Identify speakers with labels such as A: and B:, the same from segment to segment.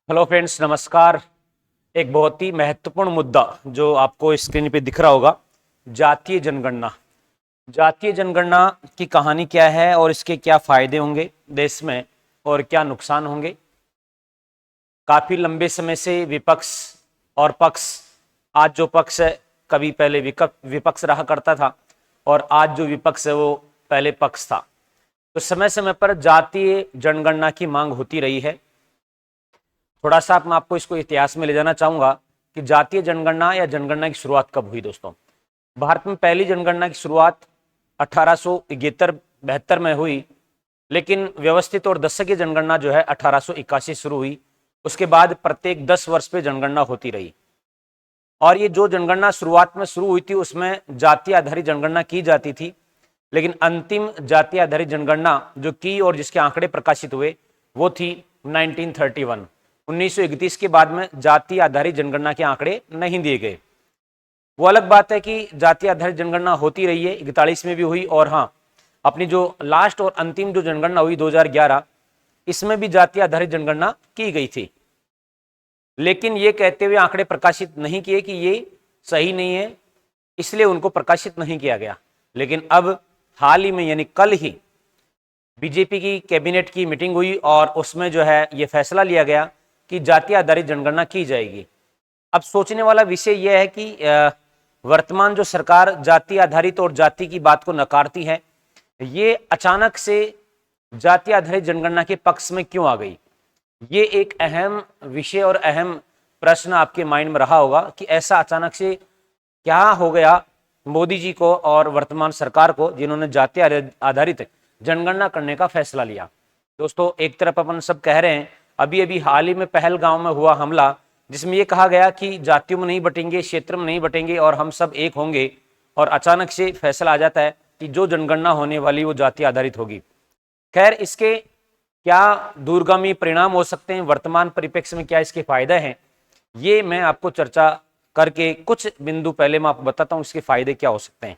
A: Hello friends, नमस्कार। एक बहुत ही महत्वपूर्ण मुद्दा जो आपको स्क्रीन पे दिख रहा होगा, जातीय जनगणना। जातीय जनगणना की कहानी क्या है और इसके क्या फायदे होंगे देश में और क्या नुकसान होंगे। काफी लंबे समय से विपक्ष और पक्ष, आज जो पक्ष है कभी पहले विपक्ष रहा करता था और आज जो विपक्ष है वो पहले पक्ष था। तो समय समय पर जातीय जनगणना की मांग होती रही है। थोड़ा सा मैं आपको इसको इतिहास में ले जाना चाहूंगा कि जातीय जनगणना या जनगणना की शुरुआत कब हुई। दोस्तों, भारत में पहली जनगणना की शुरुआत 1871-72 में हुई, लेकिन व्यवस्थित और दशकीय जनगणना जो है 1881 शुरू हुई। उसके बाद प्रत्येक 10 वर्ष पे जनगणना होती रही। और ये जो जनगणना शुरुआत में शुरू हुई थी उसमें जाति आधारित जनगणना की जाती थी, लेकिन अंतिम जाति आधारित जनगणना जो की और जिसके आंकड़े प्रकाशित हुए वो थी 1931। 1931 के बाद में जाति आधारित जनगणना के आंकड़े नहीं दिए गए। वो अलग बात है कि जाति आधारित जनगणना होती रही है, 41 में भी हुई, और हाँ, अपनी जो लास्ट और अंतिम जो जनगणना हुई 2011, इसमें भी जाति आधारित जनगणना की गई थी। लेकिन ये कहते हुए आंकड़े प्रकाशित नहीं किए कि ये सही नहीं है, इसलिए उनको प्रकाशित नहीं किया गया। लेकिन अब हाल ही में यानी कल ही बीजेपी की कैबिनेट की मीटिंग हुई और उसमें जो है ये फैसला लिया गया कि जाति आधारित जनगणना की जाएगी। अब सोचने वाला विषय यह है कि वर्तमान जो सरकार जाति आधारित और जाति की बात को नकारती है, ये अचानक से जाति आधारित जनगणना के पक्ष में क्यों आ गई। ये एक अहम विषय और अहम प्रश्न आपके माइंड में रहा होगा कि ऐसा अचानक से क्या हो गया मोदी जी को और वर्तमान सरकार को, जिन्होंने जाति आधारित जनगणना करने का फैसला लिया। दोस्तों, एक तरफ अपन सब कह रहे हैं, अभी अभी हाल ही में पहलगांव में हुआ हमला, जिसमें यह कहा गया कि जातियों में नहीं बटेंगे, क्षेत्र में नहीं बटेंगे और हम सब एक होंगे, और अचानक से फैसला आ जाता है कि जो जनगणना होने वाली वो जाति आधारित होगी। खैर, इसके क्या दूरगामी परिणाम हो सकते हैं, वर्तमान परिप्रेक्ष्य में क्या इसके फायदे हैं, ये मैं आपको चर्चा करके कुछ बिंदु पहले मैं आपको बताता हूं इसके फायदे क्या हो सकते हैं।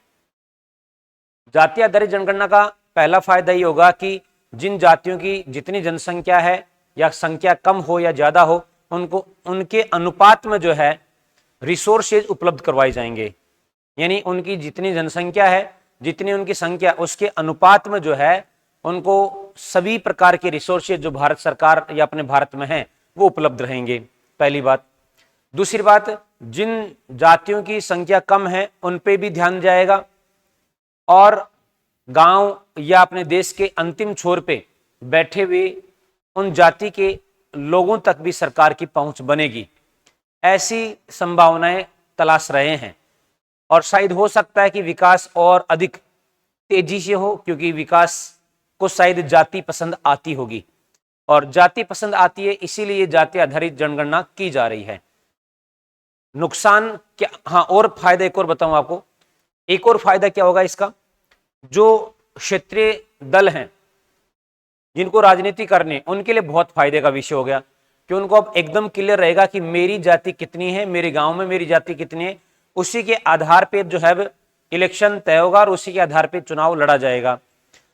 A: जाति आधारित जनगणना का पहला फायदा ये होगा कि जिन जातियों की जितनी जनसंख्या है या संख्या कम हो या ज्यादा हो, उनको उनके अनुपात में जो है रिसोर्सेज उपलब्ध करवाए जाएंगे। यानी उनकी जितनी जनसंख्या है, जितनी उनकी संख्या, उसके अनुपात में जो है उनको सभी प्रकार के रिसोर्सेज जो भारत सरकार या अपने भारत में है वो उपलब्ध रहेंगे, पहली बात। दूसरी बात, जिन जातियों की संख्या कम है उन पे भी ध्यान जाएगा और गांव या अपने देश के अंतिम छोर पे बैठे हुए उन जाति के लोगों तक भी सरकार की पहुंच बनेगी। ऐसी संभावनाएं तलाश रहे हैं और शायद हो सकता है कि विकास और अधिक तेजी से हो, क्योंकि विकास को शायद जाति पसंद आती होगी और जाति पसंद आती है, इसीलिए जाति आधारित जनगणना की जा रही है। नुकसान क्या, हाँ, और फायदा एक और बताऊं आपको। एक और फायदा क्या होगा इसका, जो क्षेत्रीय दल हैं जिनको राजनीति करनी, उनके लिए बहुत फायदे का विषय हो गया कि उनको अब एकदम क्लियर रहेगा कि मेरी जाति कितनी है, मेरे गांव में मेरी जाति कितनी है। उसी के आधार पर जो है इलेक्शन तय होगा और उसी के आधार पर चुनाव लड़ा जाएगा।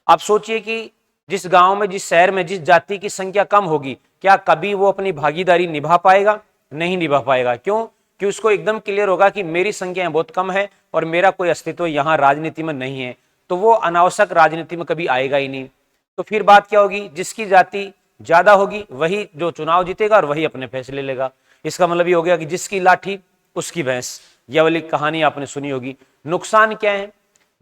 A: आप सोचिए कि जिस गांव में, जिस शहर में जिस जाति की संख्या कम होगी, क्या कभी वो अपनी भागीदारी निभा पाएगा? नहीं निभा पाएगा। क्यों? कि उसको एकदम क्लियर होगा कि मेरी संख्या बहुत कम है और मेरा कोई अस्तित्व यहाँ राजनीति में नहीं है, तो वो अनावश्यक राजनीति में कभी आएगा ही नहीं। तो फिर बात क्या होगी, जिसकी जाति ज्यादा होगी वही जो चुनाव जीतेगा और वही अपने फैसले लेगा। इसका मतलब ये हो गया कि जिसकी लाठी उसकी भैंस, यह वाली कहानी आपने सुनी होगी। नुकसान क्या है?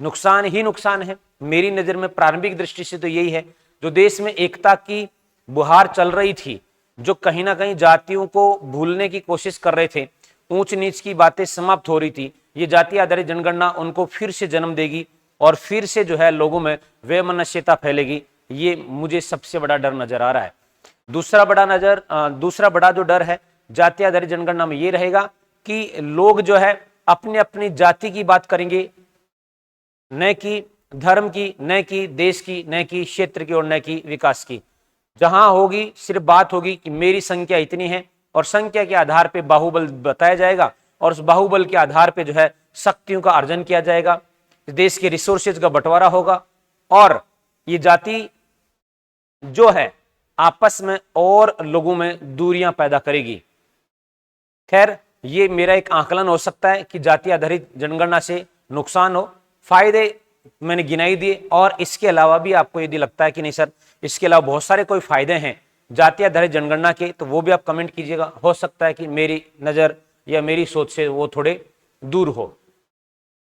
A: नुकसान ही नुकसान है मेरी नजर में। प्रारंभिक दृष्टि से तो यही है, जो देश में एकता की बुहार चल रही थी, जो कहीं ना कहीं जातियों को भूलने की कोशिश कर रहे थे, ऊंच नीच की बातें समाप्त हो रही थी, ये जाति आधारित जनगणना उनको फिर से जन्म देगी और फिर से जो है लोगों में वैमनस्यता फैलेगी। ये मुझे सबसे बड़ा डर नजर आ रहा है। दूसरा बड़ा जो डर है जाति आधारित जनगणना में ये रहेगा कि लोग जो है अपने अपनी जाति की बात करेंगे, न कि धर्म की, न कि देश की, न कि क्षेत्र की और न कि विकास की। जहां होगी सिर्फ बात होगी कि मेरी संख्या इतनी है और संख्या के आधार पे बाहुबल बताया जाएगा और उस बाहुबल के आधार पे जो है शक्तियों का अर्जन किया जाएगा, देश के रिसोर्सेज का बंटवारा होगा और ये जाति जो है आपस में और लोगों में दूरियां पैदा करेगी। खैर, ये मेरा एक आकलन हो सकता है कि जाति आधारित जनगणना से नुकसान हो, फायदे मैंने गिनाई दिए। और इसके अलावा भी आपको यदि लगता है कि नहीं सर, इसके अलावा बहुत सारे कोई फायदे हैं जाति आधारित जनगणना के, तो वो भी आप कमेंट कीजिएगा। हो सकता है कि मेरी नज़र या मेरी सोच से वो थोड़े दूर हो।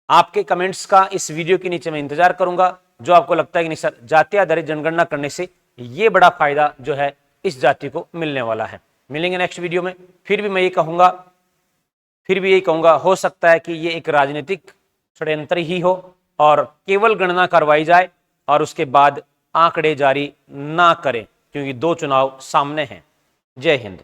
A: आपके कमेंट्स का इस वीडियो के नीचे मैं इंतजार करूंगा, जो आपको लगता है कि नहीं सर, जाति आधारित जनगणना करने से ये बड़ा फायदा जो है इस जाति को मिलने वाला है। मिलेंगे नेक्स्ट वीडियो में। फिर भी यही कहूंगा, हो सकता है कि ये एक राजनीतिक षड्यंत्र ही हो और केवल गणना करवाई जाए और उसके बाद आंकड़े जारी ना करें, क्योंकि 2 चुनाव सामने हैं। जय हिंद।